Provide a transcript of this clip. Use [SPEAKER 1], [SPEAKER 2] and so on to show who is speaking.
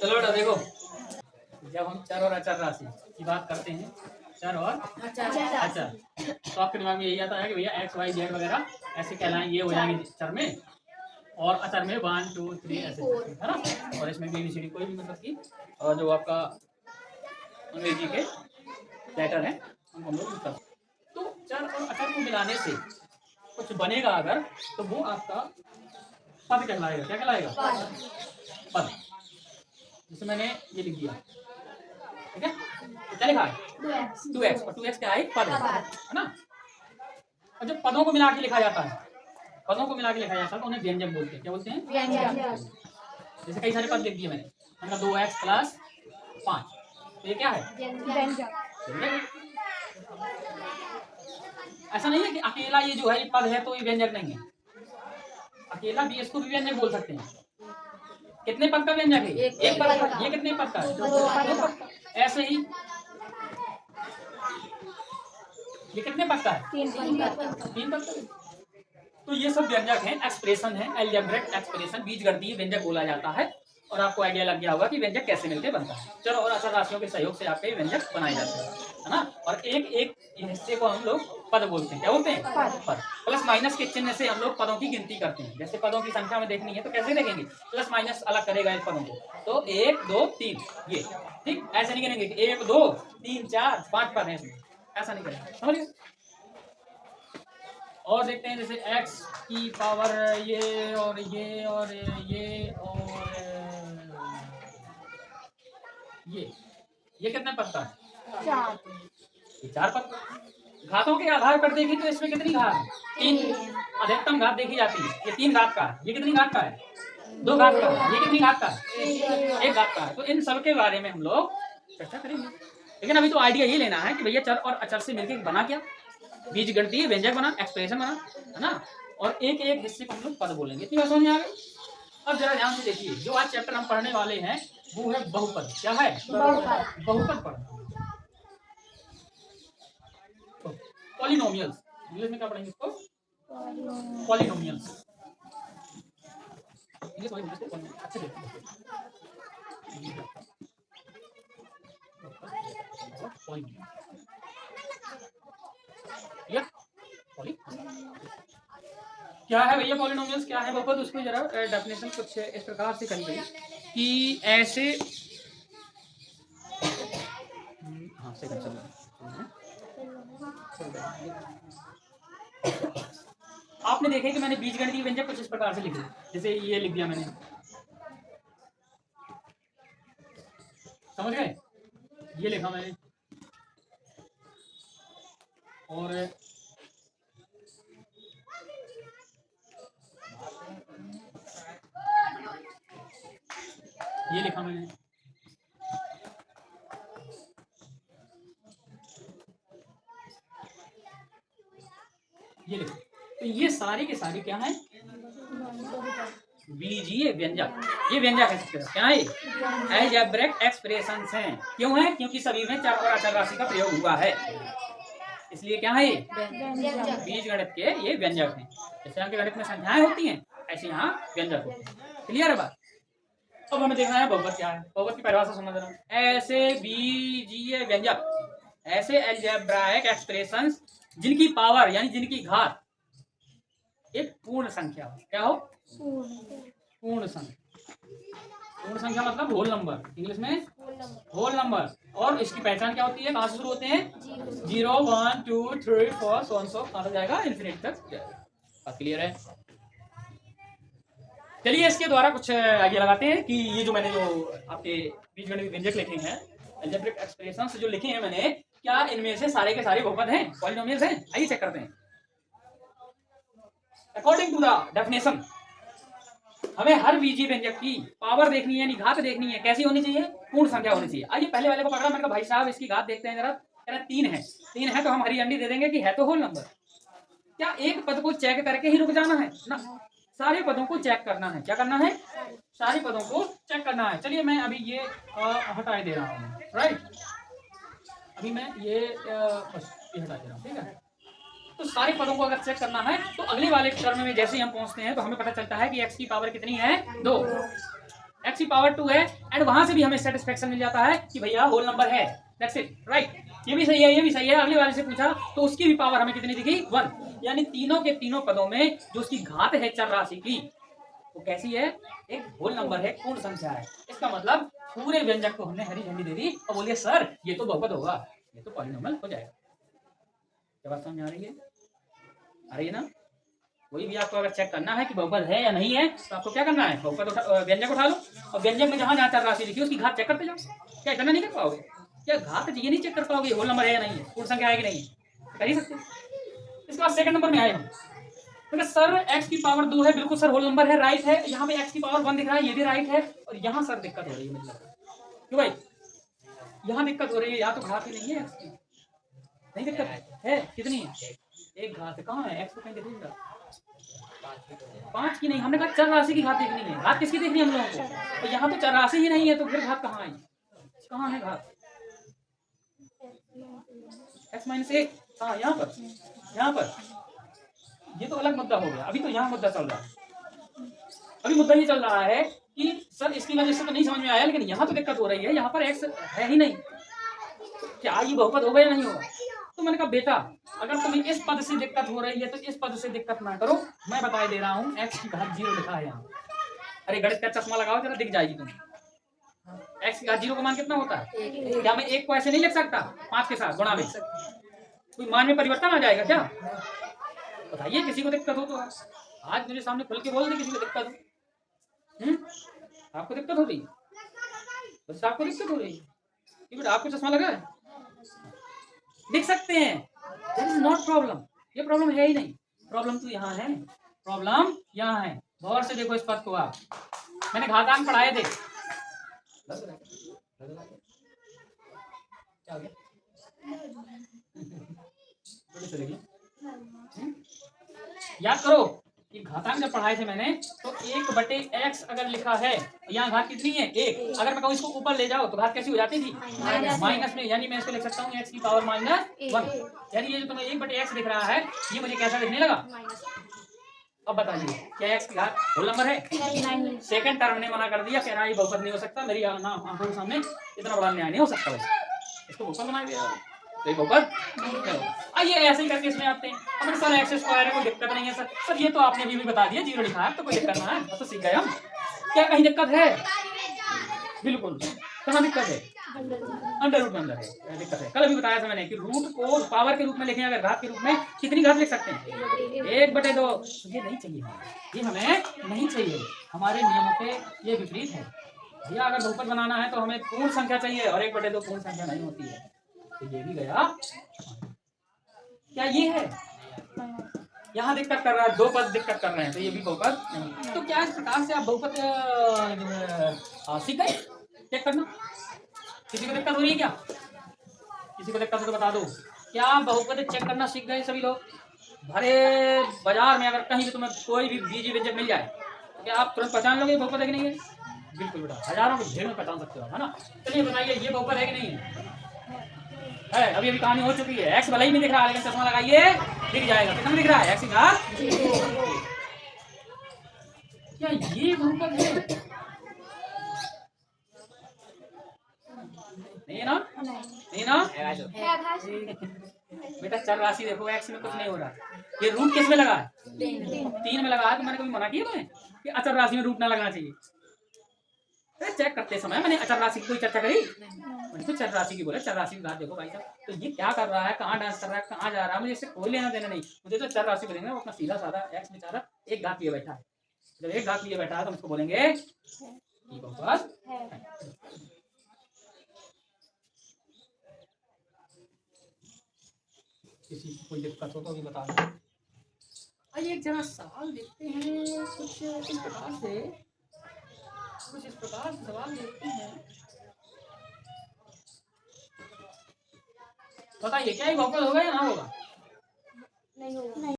[SPEAKER 1] चलो बेटा देखो, जब हम चर और अचर राशि की बात करते हैं, चर और अचर, तो आपके दिमाग में यही आता है कि भैया एक्स वाई जेड वगैरह ऐसे कहलाएं, ये हो जाएंगे चर में, और अचर में 1 2 3 ऐसे, है ना। और इसमें भी ABCD कोई भी मतलब की और जो आपका अंग्रेजी के लेटर है हम लोग यूज करते हैं। तो चर और अचर को मिलाने से कुछ बनेगा अगर, तो वो आपका पद कहलाएगा। क्या कहलाएगा? पद। जैसे मैंने ये लिख दिया, ठीक है, तो क्या लिखा है? 2x, और 2x क्या है? पद है ना। और जब पदों को मिला के लिखा जाता है, पदों को मिला के लिखा जाता है तो उन्हें व्यंजक बोलते हैं। क्या बोलते हैं? व्यंजक। जैसे कई सारे पद लिख दिए मैंने, मतलब 2x + 5, तो ये क्या है? व्यंजक। ऐसा नहीं है कि अकेला ये जो है ये पद है तो ये व्यंजक नहीं है। अकेला भी इसको भी व्यंजक बोल सकते हैं। कितने पद का व्यंजक है? एक पद का। ये कितने पद का है? 2 पद का। ऐसे ही ये कितने पद का है? 3 पद का। तो ये सब व्यंजक हैं, एक्सप्रेशन है, अलजेब्रिक एक्सप्रेशन, बीजगणितीय व्यंजक बोला जाता है। और आपको आइडिया लग गया होगा कि व्यंजक कैसे मिलकर बनता है। चलो, और अचर राशियों के सहयोग से आपके व्यंजक बनाए जाते हैं, है ना। और एक एक हिस्से को हम लोग पद बोलते हैं। क्या बोलते हैं? पद। प्लस माइनस के चिन्ह से हम लोग पदों की गिनती करते हैं। जैसे पदों की संख्या में देखनी है तो कैसे देखेंगे? प्लस माइनस अलग करेगा इन पदों को, तो 1 2 3 ये, ठीक। ऐसे नहीं करेंगे 1 2 3 4 5 पद हैं इसमें, ऐसा नहीं करेंगे, समझिए। और देखते हैं जैसे x की पावर ये और ये और ये और ये कितने पद का है? 4। ये 4 पद। घातों के आधार पर देखी तो इसमें कितनी घात है? 3। अधिकतम घात देखी जाती है, ये 3 घात का है। ये कितनी घात का है? 2 घात का है। ये कितनी घात का है? 1 घात का है। तो इन सब के बारे में हम लोग चर्चा करेंगे, लेकिन अभी तो आइडिया ये लेना है कि भैया चर और अचर से मिलकर बना क्या? बीजगणितीय व्यंजक बना, एक्सप्रेशन बना, है ना। और एक एक हिस्से को हम लोग पद बोलेंगे। इतनी बात समझ में आ गई? अब जरा ध्यान से देखिए, जो आज चैप्टर हम पढ़ने वाले हैं वो है बहुपद। क्या है? बहुपद पढ़ना। पॉलिनोमियल्स, इंग्लिश में क्या पढ़ेंगे इसको? पॉलिनोमियल्स। अच्छे से क्या है भैया पॉलिनोमियल्स? क्या है बहुपद? उसको जरा डेफिनेशन कुछ इस प्रकार से करी गई कि ऐसे, हाँ सेकंड चल आपने देखे कि मैंने बीजगणितीय व्यंजक कुछ इस प्रकार से लिखे, जैसे ये लिख दिया मैंने, समझ गए? ये लिखा मैंने, और ये लिखा मैंने, ये लिखा। तो ये सारे के सारे क्या हैं? बीजीय व्यंजक। ये व्यंजक है, क्या है? अलजेब्रिक एक्सप्रेशंस हैं। क्यों है? क्योंकि सभी में चर और अचर राशि का प्रयोग हुआ है, इसलिए क्या है? बीज गणित के ये व्यंजक हैं। जैसे अंक गणित में संख्याएं होती हैं, ऐसे यहाँ व्यंजक होते हैं। क्लियर है बात? अब हमें देखना है बहुपद क्या है। बहुपद की परिभाषा समझ रहा हूँ। ऐसे बीजीय व्यंजक, ऐसे अलजेब्राइक एक्सप्रेशंस जिनकी पावर यानी जिनकी घात एक पूर्ण संख्या हो। क्या हो? पूर्ण संख्या। पूर्ण संख्या मतलब होल नंबर, इंग्लिश में होल नंबर। और इसकी पहचान क्या होती है? कहाँ से शुरू होते हैं? 0 1 2 3 4 सो कहाँ तक जाएगा? इन्फिनिटी तक जाएगा। क्लियर है? चलिए इसके द्वारा कुछ आगे लगाते हैं कि ये जो मैंने जो आपके बीजगणित व्यंजक लिखे हैं, अलजेब्रिक एक्सप्रेशंस जो लिखे हैं मैंने, क्या इनमें से सारे के सारे बहुपद हैं, पॉलिनोमियल्स हैं? आइए चेक करते हैं। अकॉर्डिंग टू द डेफिनेशन, हमें हर बीजीय व्यंजक की पावर देखनी है, यानी घात देखनी है। कैसी होनी चाहिए? पूर्ण संख्या होनी चाहिए। आइए पहले वाले को पकड़ा, मैंने कहा भाई साहब इसकी घात देखते हैं जरा। कह रहा 3 है। 3 है तो हम हरी अंडी दे देंगे कि है तो होल नंबर। क्या एक पद को चेक करके ही रुक जाना है ना? सारे पदों को चेक करना है। क्या करना है? सारे पदों को चेक करना है। चलिए मैं अभी ये हटा दे रहा हूँ, राइट। अभी मैं ये हटा दे रहा हूँ, ठीक है। तो सारे पदों को अगर चेक करना है तो अगले वाले टर्म में जैसे ही हम पहुंचते हैं तो हमें पता चलता है कि x की पावर कितनी है? 2। x की पावर 2 है एंड वहां से भी हमें सेटिस्फेक्शन मिल जाता है कि भैया होल नंबर है, दैट्स इट, राइट। ये भी सही है, ये भी सही है। अगले वाले से पूछा तो उसकी भी पावर हमें कितनी दिखी, 1, यानी तीनों के तीनों पदों में जो उसकी घात है चर राशि की वो कैसी है, एक होल नंबर है, पूर्ण संख्या है। इसका मतलब पूरे व्यंजक को हमने हरी झंडी दे दी और बोलिए सर ये तो बहुपद होगा, ये तो पॉलिनोमियल हो जाएगा। क्या बात समझ आ रही है? आ रही है ना? कोई भी आपको अगर चेक करना है कि बहुपद है या नहीं है तो आपको क्या करना है, बहुपद व्यंजक उठा लो और व्यंजक में जहां जहां चर राशि लिखी उसकी घात चेक करते जाओ। क्या इतना नहीं कर पाओगे? क्या घात ये नहीं चेक कर पाओगे होल नंबर है या नहीं है, पूर्ण संख्या है कि नहीं है? कर ही सकते। इसके बाद सेकंड नंबर में आए हम, तो सर x की पावर 2 है, बिल्कुल सर होल नंबर है, राइट है। यहाँ पे x की पावर 1 दिख रहा है, ये भी राइट है। और यहाँ सर दिक्कत हो रही है, मतलब क्यों भाई? यहाँ दिक्कत हो रही है, या तो घात ही नहीं है x की, नहीं दिक्कत है, कितनी है, एक घात है, कहाँ है x को कहीं देखिएगा, 5 की नहीं, हमने कहा चर राशि की घात देखनी है, घात किसकी देखनी है हम लोगों को, तो यहाँ तो चर राशि ही नहीं है, तो फिर घात कहाँ आई, कहाँ है घात, x माइनस 1, हाँ यहाँ पर, यहाँ पर, ये तो अलग मुद्दा हो गया। अभी तो यहाँ मुद्दा चल रहा है, अभी मुद्दा ये चल रहा है कि सर इसकी वजह से तो नहीं समझ में आया, लेकिन यहाँ तो दिक्कत हो रही है, यहाँ पर x है ही नहीं, क्या ये बहुपद होगा या नहीं होगा? तो मैंने कहा बेटा अगर तुम्हें इस पद से दिक्कत हो रही है तो इस पद से दिक्कत ना करो, मैं बता दे रहा हूँ x की घात 0 लिखा है यहाँ। अरे गणित का चश्मा लगाओ जरा, दिख जाएगी तुम्हें। x की घात 0 का मान कितना होता है? क्या मैं 1 को ऐसे नहीं लिख सकता 5 के साथ गुणा में? कोई मान में परिवर्तन आ जाएगा क्या? बताइए किसी को दिक्कत हो तो आज मेरे सामने खुल के बोल दे, किसी को दिक्कत हो। आपको दिक्कत हो रही है? बस आपको दिक्कत हो रही है, बेटा आपको चश्मा लगा है, दिख सकते हैं, दैट इज नॉट प्रॉब्लम, ये प्रॉब्लम है ही नहीं, प्रॉब्लम तो यहाँ है, प्रॉब्लम यहाँ है। गौर से देखो इस पद को आप, मैंने घातांक पढ़ाए थे, क्या हो गया? याद करो कि घातांक जब पढ़ाए थे मैंने तो 1/x अगर लिखा है, यहाँ घात कितनी है 1, अगर मैं कहूँ इसको ऊपर ले जाओ तो घात कैसी हो जाती थी, माइनस में, यानी मैं इसको लिख सकता हूँ x की पावर -1, यानी ये जो तुम्हें 1/x दिख रहा है ये मुझे कैसा दिखने लगा? अब बताइए क्या x की घात होल नंबर है? सेकंड टर्म ने मना कर दिया, कह रहा है ये बहुपद नहीं हो सकता, मेरी आंखों के सामने इतना बड़ा अन्याय नहीं हो सकता, इसको बहुपद बना दिया, तो बहुपद आइए ऐसे ही करके इसमें आते हैं। हमने सर एक्स स्क्वायर है, कोई दिक्कत नहीं है सर, सर ये तो आपने भी बता दिया 0 लिखा है तो कोई दिक्कत ना है, तो सीख गए हम। क्या कहीं दिक्कत है? बिल्कुल, कहाँ दिक्कत है? अंडर रूट में अंदर है दिक्कत है। कल अभी बताया था मैंने कि रूट को पावर के रूप में लिखें, अगर घात के रूप में कितनी घात लिख सकते हैं? 1/2। ये नहीं चाहिए, ये हमें नहीं चाहिए, हमारे नियमों पे ये विपरीत है। भैया अगर बहुपद बनाना है तो हमें पूर्ण संख्या चाहिए और 1/2 पूर्ण संख्या नहीं होती है, तो ये भी गया। क्या ये है? यहाँ दिक्कत कर रहा है, 2 पद दिक्कत कर रहे हैं, तो ये भी बहुपद नहीं। तो क्या इस प्रकार से आप बहुपद सीख गए चेक करना? किसी को दिक्कत हो रही है क्या? किसी को दिक्कत हो तो बता दो। क्या बहुपद चेक करना सीख गए सभी लोग? भरे बाजार में अगर कहीं भी तुम्हें कोई भी बीजी व्यंजक मिल जाए तो क्या आप तुरंत पहचान लोगे बहुपद है कि नहीं है? बिल्कुल बेटा, हजारों की भीड़ में पहचान सकते हो, है ना? चलिए बताइए ये बहुपद है कि नहीं है? अभी अभी कहानी हो चुकी है, एक्स भले ही नहीं दिख रहा है लेकिन चश्मा लगाइए दिख जाएगा, कितना दिख रहा है एक्स का? क्या ये बहुपद है? नहीं है ना? नहीं ना? बेटा चर राशि देखो, एक्स में कुछ नहीं हो रहा, ये रूट किस में लगा है? 3 में लगा है, तो मैंने कभी मना किया तुम्हें कि अचर राशि में रूट ना लगना चाहिए? चेक करते समय मैंने अचर राशि की कोई चर्चा करी? मैंने तो चर राशि की बोला, चर राशि की बात देखो भाई साहब, तो ये क्या कर रहा है, कहाँ डांस कर रहा है, कहाँ जा रहा है, मुझे इससे कोई लेना देना नहीं, मुझे तो चर राशि बोलेंगे, वो अपना सीधा साधा एक्स बेचारा एक घात लिए बैठा है, जब एक घात लिए बैठा है तो उसको बोलेंगे बहुपद। किसी को कोई दिक्कत हो तो भी बता दो। आइए एक जरा सवाल देखते हैं, कुछ इस प्रकार से सवाल देखते हैं। बताइए क्या ये बहुपद होगा या ना होगा? नहीं होगा।